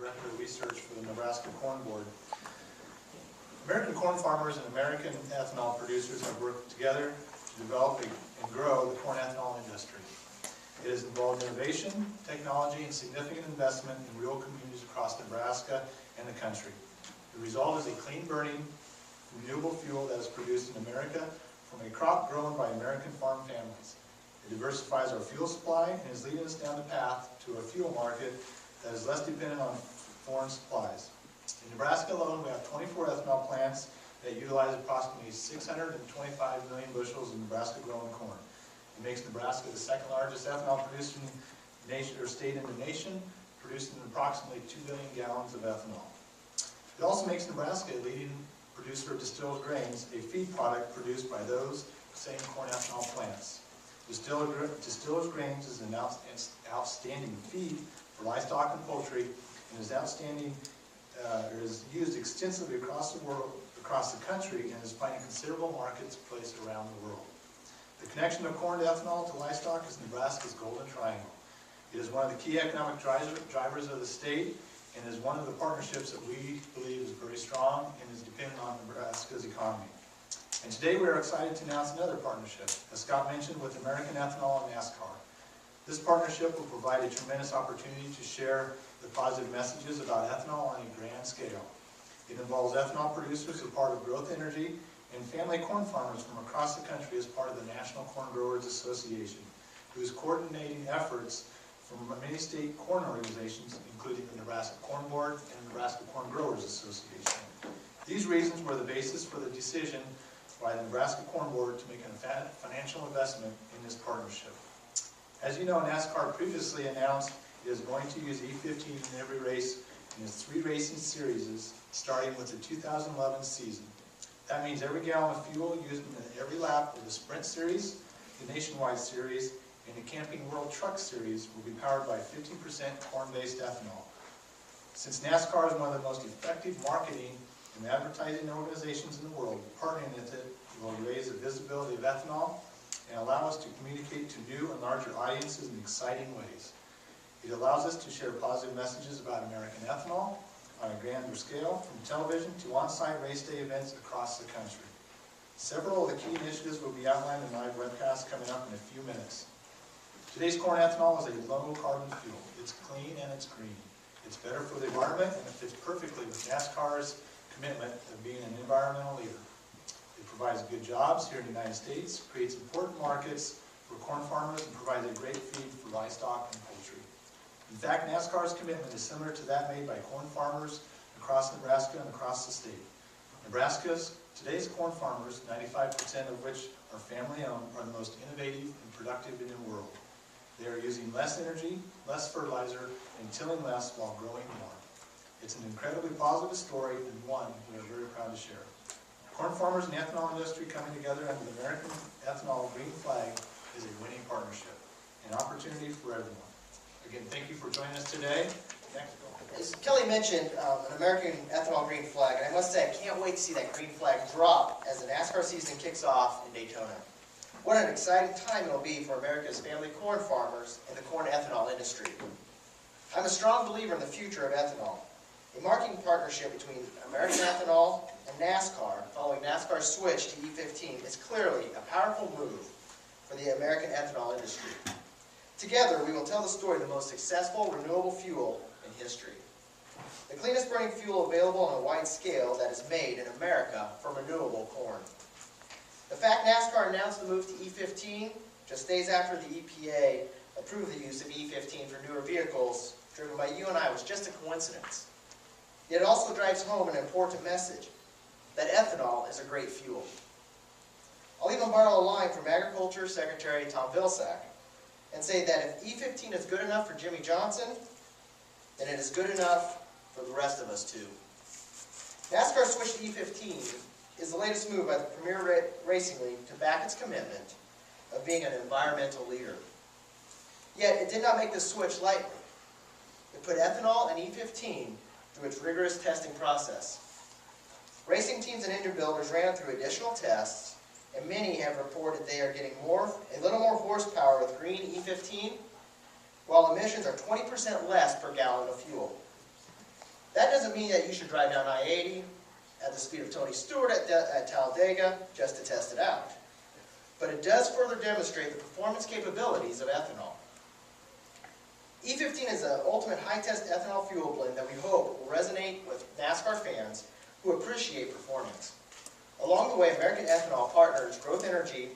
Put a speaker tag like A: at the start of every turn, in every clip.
A: Director of Research for the Nebraska Corn Board. American corn farmers and American ethanol producers have worked together to develop and grow the corn ethanol industry. It has involved innovation, technology, and significant investment in rural communities across Nebraska and the country. The result is a clean-burning, renewable fuel that is produced in America from a crop grown by American farm families. It diversifies our fuel supply and is leading us down the path to a fuel market that is less dependent on foreign supplies. In Nebraska alone, we have 24 ethanol plants that utilize approximately 625 million bushels of Nebraska-grown corn. It makes Nebraska the second largest ethanol producing nation or state in the nation, producing approximately 2 billion gallons of ethanol. It also makes Nebraska a leading producer of distilled grains, a feed product produced by those same corn ethanol plants. Distillers grains is an outstanding feed for livestock and poultry, and is used extensively across the world, across the country, and is finding considerable marketplace around the world. The connection of corn to ethanol to livestock is Nebraska's golden triangle. It is one of the key economic drivers of the state, and is one of the partnerships that we believe is very strong and is dependent on Nebraska's economy. And today we are excited to announce another partnership, as Scott mentioned, with American Ethanol and NASCAR. This partnership will provide a tremendous opportunity to share the positive messages about ethanol on a grand scale. It involves ethanol producers as part of Growth Energy and family corn farmers from across the country as part of the National Corn Growers Association, who is coordinating efforts from many state corn organizations, including the Nebraska Corn Board and the Nebraska Corn Growers Association. These reasons were the basis for the decision by the Nebraska Corn Board to make a financial investment in this partnership. As you know, NASCAR previously announced it is going to use E15 in every race in its 3 racing series, starting with the 2011 season. That means every gallon of fuel used in every lap of the Sprint Series, the Nationwide Series, and the Camping World Truck Series will be powered by 50% corn-based ethanol. Since NASCAR is one of the most effective marketing and advertising organizations in the world, partnering with it will raise the visibility of ethanol and allow us to communicate to new and larger audiences in exciting ways. It allows us to share positive messages about American ethanol on a grander scale, from television to on-site race day events across the country. Several of the key initiatives will be outlined in live webcast coming up in a few minutes. Today's corn ethanol is a low-carbon fuel. It's clean and it's green. It's better for the environment, and it fits perfectly with NASCAR's commitment of being an environmental leader. It provides good jobs here in the United States, creates important markets for corn farmers, and provides a great feed for livestock and poultry. In fact, NASCAR's commitment is similar to that made by corn farmers across Nebraska and across the state. Nebraska's today's corn farmers, 95% of which are family-owned, are the most innovative and productive in the world. They are using less energy, less fertilizer, and tilling less while growing more. It's an incredibly positive story, and one we are very proud to share. Corn farmers and the ethanol industry coming together under the American Ethanol Green Flag is a winning partnership, an opportunity for everyone. Again, thank you for joining us today. Next.
B: As Kelly mentioned, an American Ethanol Green Flag, and I must say I can't wait to see that green flag drop as the NASCAR season kicks off in Daytona. What an exciting time it will be for America's family corn farmers and the corn ethanol industry. I'm a strong believer in the future of ethanol. A marketing partnership between American Ethanol and NASCAR, following NASCAR's switch to E15, is clearly a powerful move for the American ethanol industry. Together, we will tell the story of the most successful renewable fuel in history. The cleanest burning fuel available on a wide scale that is made in America from renewable corn. The fact NASCAR announced the move to E15 just days after the EPA approved the use of E15 for newer vehicles driven by you and I was just a coincidence. Yet it also drives home an important message, that ethanol is a great fuel. I'll even borrow a line from Agriculture Secretary Tom Vilsack and say that if E15 is good enough for Jimmy Johnson, then it is good enough for the rest of us too. NASCAR's switch to E15 is the latest move by the Premier Racing League to back its commitment of being an environmental leader. Yet it did not make this switch lightly. It put ethanol and E15 through its rigorous testing process. Racing teams and engine builders ran through additional tests, and many have reported they are getting a little more horsepower with green E15, while emissions are 20% less per gallon of fuel. That doesn't mean that you should drive down I-80 at the speed of Tony Stewart at Talladega just to test it out. But it does further demonstrate the performance capabilities of ethanol. E15 is the ultimate high-test ethanol fuel blend that we hope will resonate with NASCAR fans who appreciate performance. Along the way, American Ethanol partners, Growth Energy,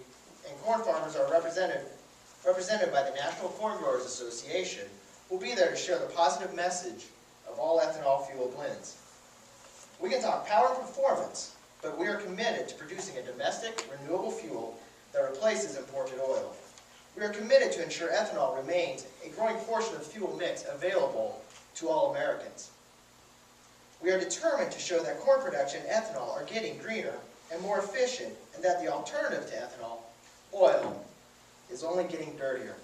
B: and corn farmers are represented by the National Corn Growers Association, will be there to share the positive message of all ethanol fuel blends. We can talk power and performance, but we are committed to producing a domestic, renewable fuel that replaces imported oil. We are committed to ensure ethanol remains a growing portion of the fuel mix available to all Americans. We are determined to show that corn production and ethanol are getting greener and more efficient, and that the alternative to ethanol, oil, is only getting dirtier.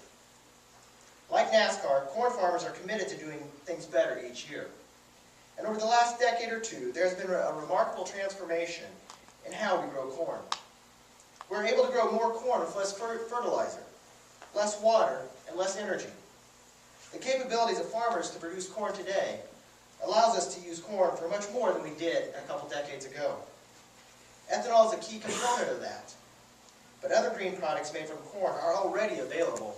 B: Like NASCAR, corn farmers are committed to doing things better each year. And over the last decade or two, there has been a remarkable transformation in how we grow corn. We're able to grow more corn with less fertilizer, less water, and less energy. The capabilities of farmers to produce corn today allows us to use corn for much more than we did a couple decades ago. Ethanol is a key component of that. But other green products made from corn are already available.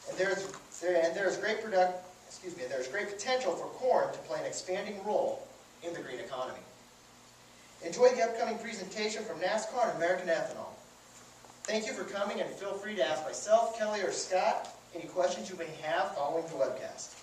B: And there is great potential for corn to play an expanding role in the green economy. Enjoy the upcoming presentation from NASCAR and American Ethanol. Thank you for coming, and feel free to ask myself, Kelly, or Scott any questions you may have following the webcast.